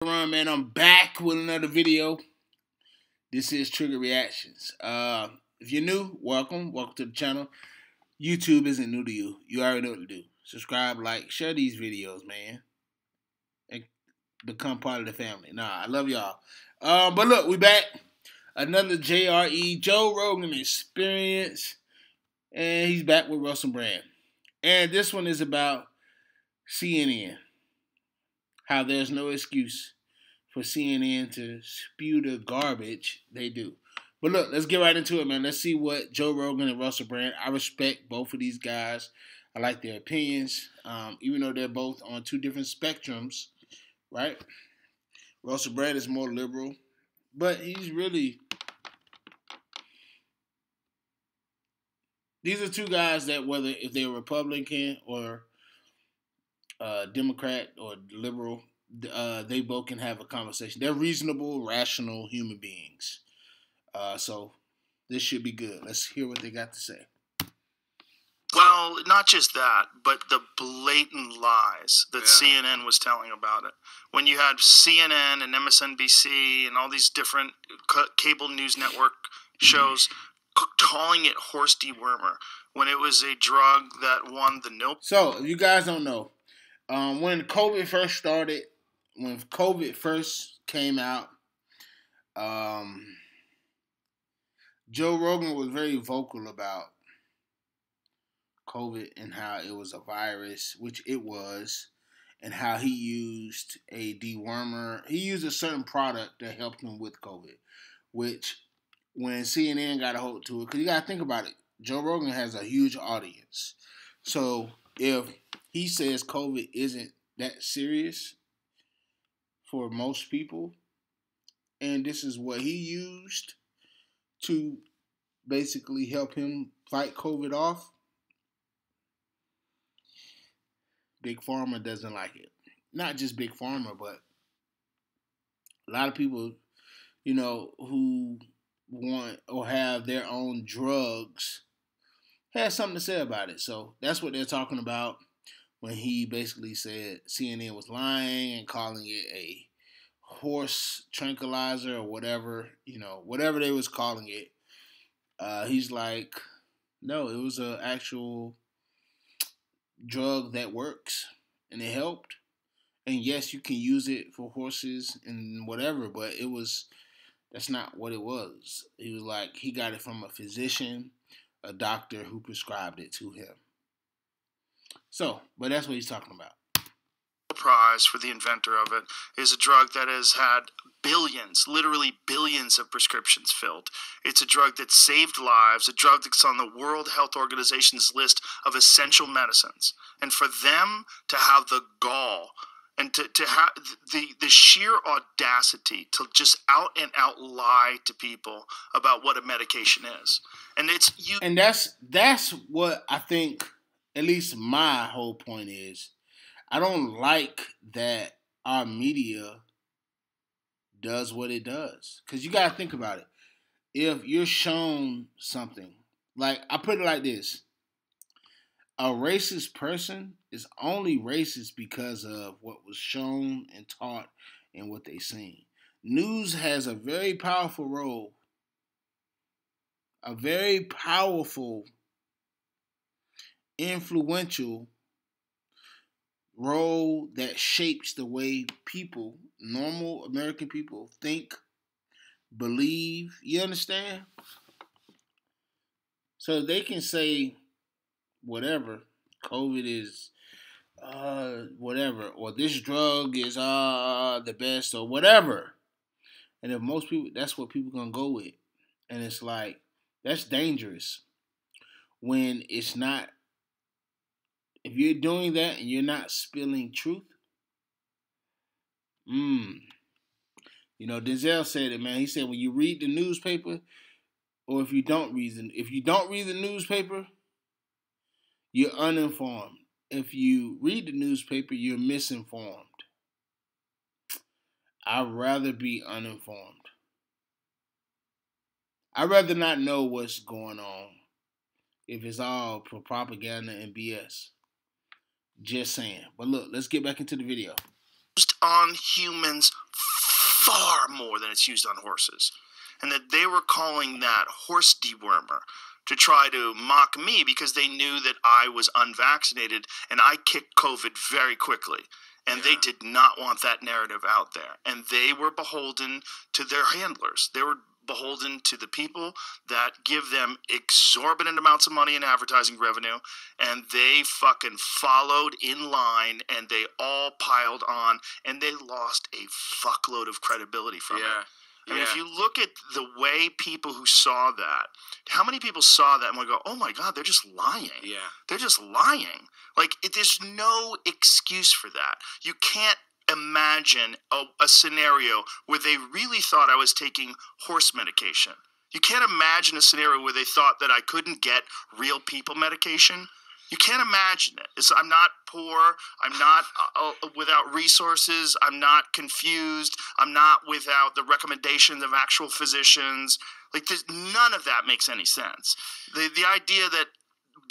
Man, I'm back with another video. This is Trigger Reactions. If you're new, welcome to the channel. YouTube isn't new to you. You already know what to do. Subscribe, like, share these videos, man, and become part of the family. I love y'all. But look, we back. Another JRE, Joe Rogan Experience, and he's back with Russell Brand. And this one is about CNN. How there's no excuse for CNN to spew the garbage they do. But look, let's get right into it, man. Let's see what Joe Rogan and Russell Brand. I respect both of these guys. I like their opinions, even though they're both on two different spectrums, right? Russell Brand is more liberal, but he's really... These are two guys that, whether if they're Republican or Democrat or liberal, they both can have a conversation. They're reasonable, rational human beings. So this should be good. Let's hear what they got to say. Well, not just that, but the blatant lies that CNN was telling about it. When you had CNN and MSNBC and all these different cable news network shows calling it horse dewormer, when it was a drug that won the Nobel. So, if you guys don't know, when COVID first started, when COVID first came out, Joe Rogan was very vocal about COVID and how it was a virus, which it was, and how he used a dewormer. He used a certain product that helped him with COVID, which when CNN got a hold to it, because you got to think about it, Joe Rogan has a huge audience. So if he says COVID isn't that serious for most people, and this is what he used to basically help him fight COVID off, Big Pharma doesn't like it. Not just Big Pharma, but a lot of people, you know, who want or have their own drugs has something to say about it. So that's what they're talking about when he basically said CNN was lying and calling it a horse tranquilizer or whatever, you know, whatever they was calling it. He's like, no, it was an actual drug that works and it helped. And yes, you can use it for horses and whatever, but that's not what it was. He was like, he got it from a physician, a doctor who prescribed it to him. So, but that's what he's talking about. Prize for the inventor of it is a drug that has had billions, literally billions of prescriptions filled. It's a drug that saved lives, a drug that's on the World Health Organization's list of essential medicines. And for them to have the gall and to have the sheer audacity to just out and out lie to people about what a medication is. And it's you. And that's what I think, at least my whole point is. I don't like that our media does what it does. Because you got to think about it. If you're shown something, like, I put it like this. A racist person is only racist because of what was shown and taught and what they seen. News has a very powerful role. A very powerful, influential role that shapes the way people, normal American people, think, believe. You understand? So they can say whatever, COVID is whatever, or this drug is the best, or whatever. And if most people, that's what people gonna go with. And it's like, that's dangerous when it's not. If you're doing that and you're not spilling truth, you know, Denzel said it, man. He said when you read the newspaper, or if you don't read the newspaper, you're uninformed. If you read the newspaper, you're misinformed. I'd rather be uninformed. I'd rather not know what's going on if it's all for propaganda and BS. Just saying. But look, let's get back into the video. used on humans far more than it's used on horses. And that they were calling that horse dewormer to try to mock me because they knew that I was unvaccinated and I kicked COVID very quickly. And they did not want that narrative out there. And they were beholden to their handlers. They were beholden to the people that give them exorbitant amounts of money in advertising revenue, and they fucking followed in line, and they all piled on, and they lost a fuckload of credibility from it. I mean, if you look at the way people who saw that, how many people saw that and would go, oh my God, they're just lying. Yeah. They're just lying. Like, there's no excuse for that. You can't imagine a scenario where they really thought I was taking horse medication. You can't imagine a scenario where they thought that I couldn't get real people medication. You can't imagine it. I'm not poor. I'm not without resources. I'm not confused. I'm not without the recommendations of actual physicians. Like, none of that makes any sense. The idea that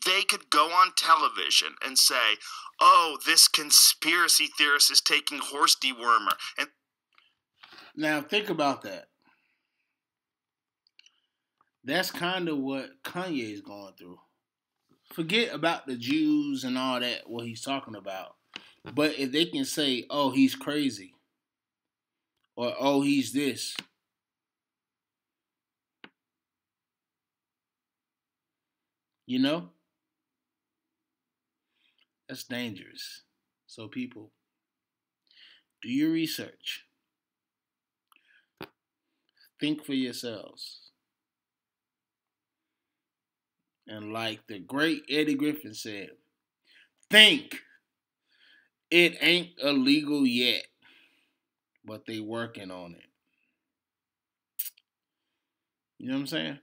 they could go on television and say, oh, this conspiracy theorist is taking horse dewormer. And now think about that. That's kind of what Kanye is going through. Forget about the Jews and all that, what he's talking about. But if they can say, oh, he's crazy, or oh, he's this, you know, that's dangerous. So people, do your research. Think for yourselves. And like the great Eddie Griffin said, think. It ain't illegal yet, but they working on it. You know what I'm saying?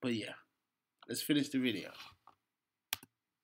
But yeah, let's finish the video.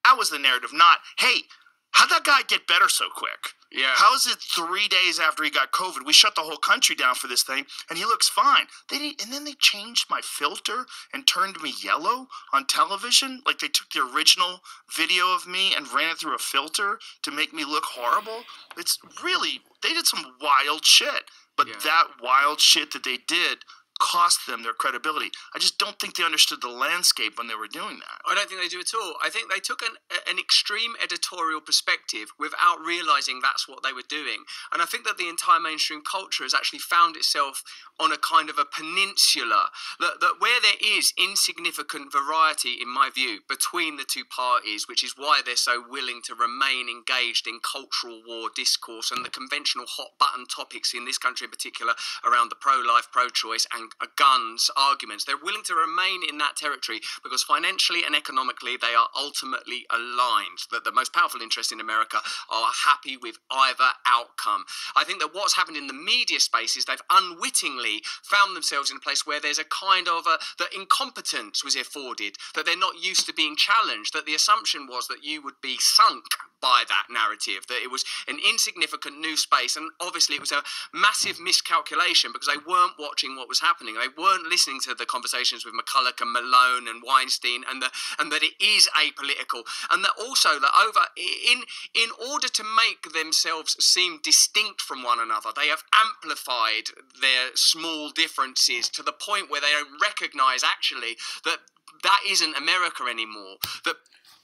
That was the narrative, not, hey, how'd that guy get better so quick? Yeah. How is it 3 days after he got COVID, we shut the whole country down for this thing, and he looks fine? And then they changed my filter and turned me yellow on television? Like they took the original video of me and ran it through a filter to make me look horrible? It's really, they did some wild shit. But that wild shit that they did cost them their credibility. I just don't think they understood the landscape when they were doing that. I don't think they do at all. I think they took an extreme editorial perspective without realizing that's what they were doing. And I think that the entire mainstream culture has actually found itself on a kind of a peninsula, that where there is insignificant variety, in my view, between the two parties, which is why they're so willing to remain engaged in cultural war discourse and the conventional hot-button topics in this country in particular around the pro-life, pro-choice and guns arguments. They're willing to remain in that territory because financially and economically they are ultimately aligned, that the most powerful interests in America are happy with either outcome. I think that what's happened in the media space is they've unwittingly found themselves in a place where there's a kind of that incompetence was afforded, that they're not used to being challenged, that the assumption was that you would be sunk by that narrative, that it was an insignificant new space, and obviously it was a massive miscalculation because they weren't watching what was happening. They weren't listening to the conversations with McCulloch and Malone and Weinstein, and that it is apolitical, and that also that in order to make themselves seem distinct from one another, they have amplified their small differences to the point where they don't recognize actually that isn't America anymore. That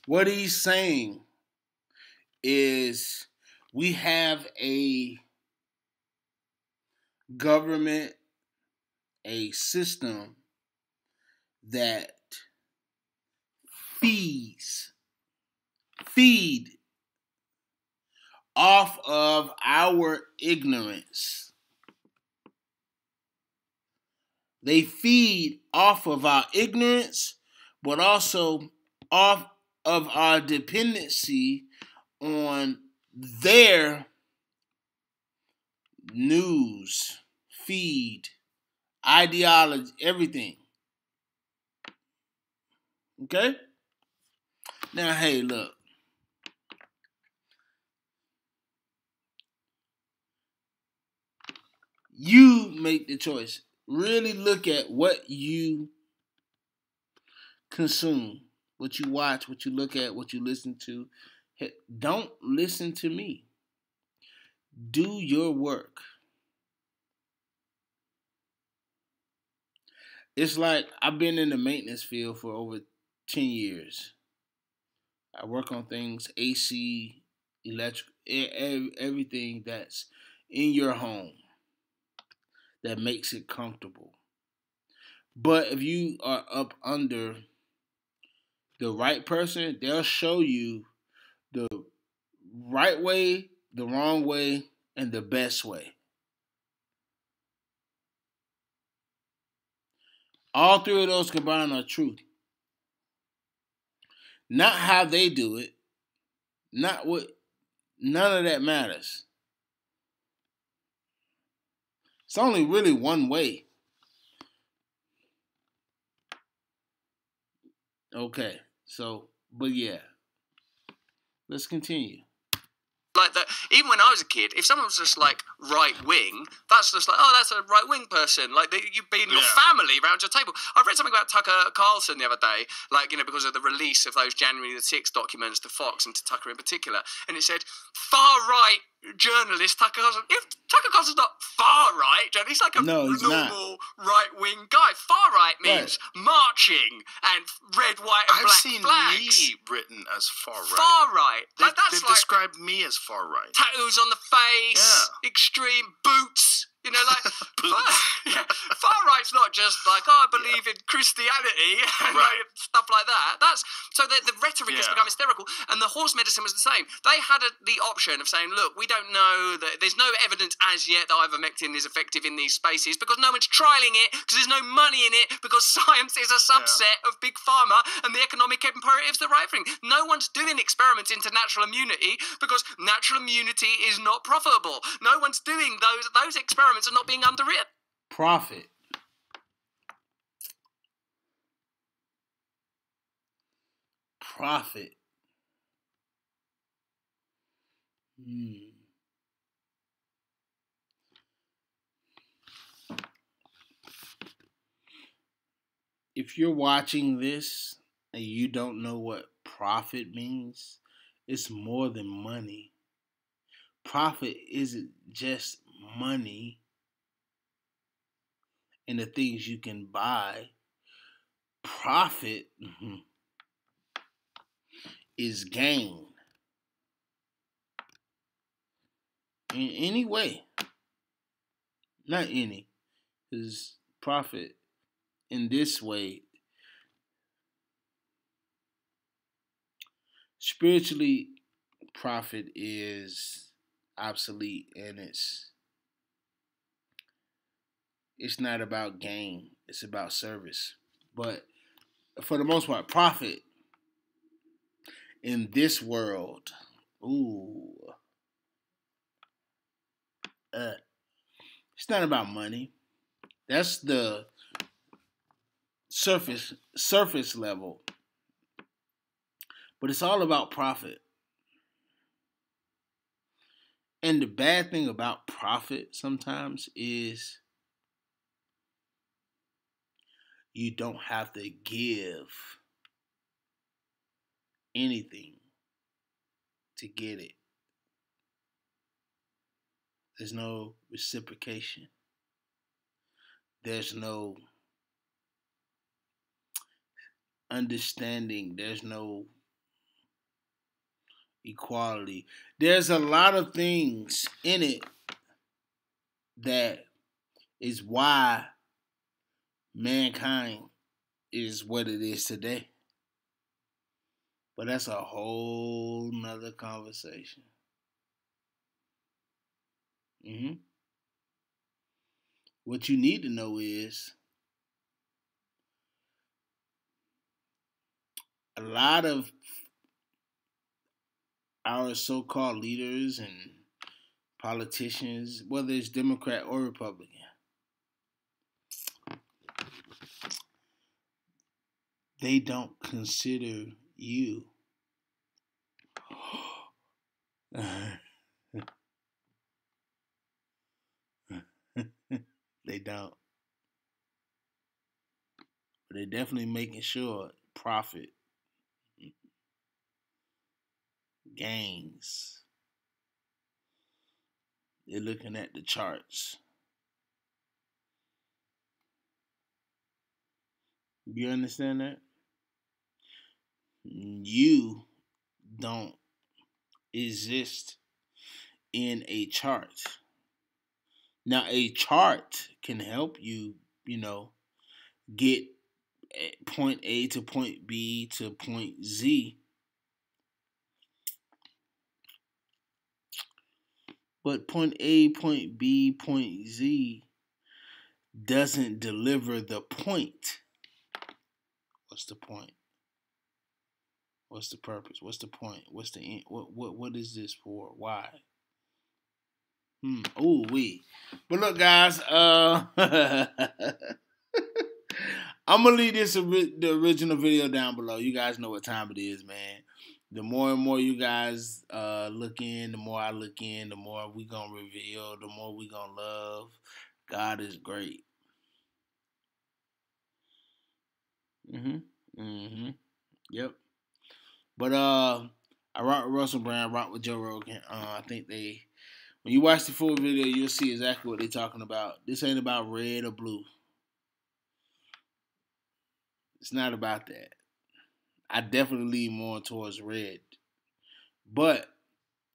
what he's saying is we have a government, a system that feed off of our ignorance. They feed off of our ignorance, but also off of our dependency on their news, feed, ideology, everything. Okay? Now, hey, look. You make the choice. Really look at what you consume, what you watch, what you look at, what you listen to. Don't listen to me. Do your work. It's like I've been in the maintenance field for over 10 years. I work on things, AC, electric, everything that's in your home that makes it comfortable. But if you are up under the right person, they'll show you the right way, the wrong way, and the best way. All three of those combined are truth. Not how they do it, not what, none of that matters. It's only really one way. Okay, so, but yeah, let's continue. Like that, even when I was a kid, if someone was just like right wing, that's just like, oh, that's a right wing person. Like you've been your family around your table. I read something about Tucker Carlson the other day, like, you know, because of the release of those January the 6th documents to Fox and to Tucker in particular, and it said far right journalist Tucker Carlson. If Tucker Carlson's not far right, he's like a normal right wing guy. Far right means marching and red, white, and black flags. I've seen me written as far right. Far right. They've described me as far right. Tattoos on the face, extreme boots. You know, like far right's not just like, oh, I believe in Christianity and like, stuff like that. That's so the rhetoric has become hysterical, and the horse medicine was the same. They had the option of saying, look, we don't know that there's no evidence as yet that ivermectin is effective in these spaces because no one's trialing it because there's no money in it because science is a subset of big pharma and the economic imperatives the right thing. No one's doing experiments into natural immunity because natural immunity is not profitable. No one's doing those experiments are not being underwritten. Profit. If you're watching this and you don't know what profit means, it's more than money. Profit isn't just money and the things you can buy. Profit is gain. In any way. Not any. Because profit in this way, spiritually, profit is obsolete, and it's not about gain, it's about service. But for the most part, profit in this world, it's not about money. That's the surface level. But it's all about profit. And the bad thing about profit sometimes is you don't have to give anything to get it. There's no reciprocation. There's no understanding. There's no equality. There's a lot of things in it that is why mankind is what it is today. But that's a whole nother conversation. What you need to know is a lot of our so-called leaders and politicians, whether it's Democrat or Republican, they don't consider you. They don't. But they're definitely making sure profit gains. They're looking at the charts. You understand that? You don't exist in a chart. Now, a chart can help you, get point A to point B to point Z. But point A, point B, point Z doesn't deliver the point. What's the point? What's the purpose? What's the point? What's the end? What is this for? Why? Oh, wait. But look, guys, I'm gonna leave the original video down below. You guys know what time it is, man. The more and more you guys look in, the more I look in, the more we gonna reveal, the more we gonna love. God is great. Yep. But I rock with Russell Brand, rock with Joe Rogan. I think when you watch the full video, you'll see exactly what they're talking about. This ain't about red or blue. It's not about that. I definitely lean more towards red. But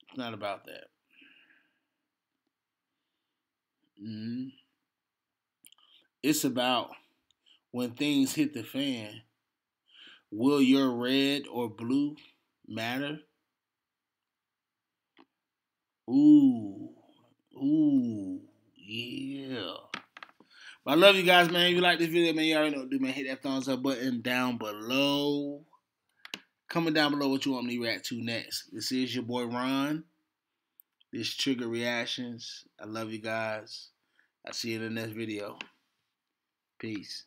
it's not about that. It's about when things hit the fan, will your red or blue matter? Ooh, yeah. But I love you guys, man. If you like this video, man, you already know what to do, man. Hit that thumbs up button down below. Comment down below what you want me to react to next. This is your boy Ron. This Trigger Reactions. I love you guys. I'll see you in the next video. Peace.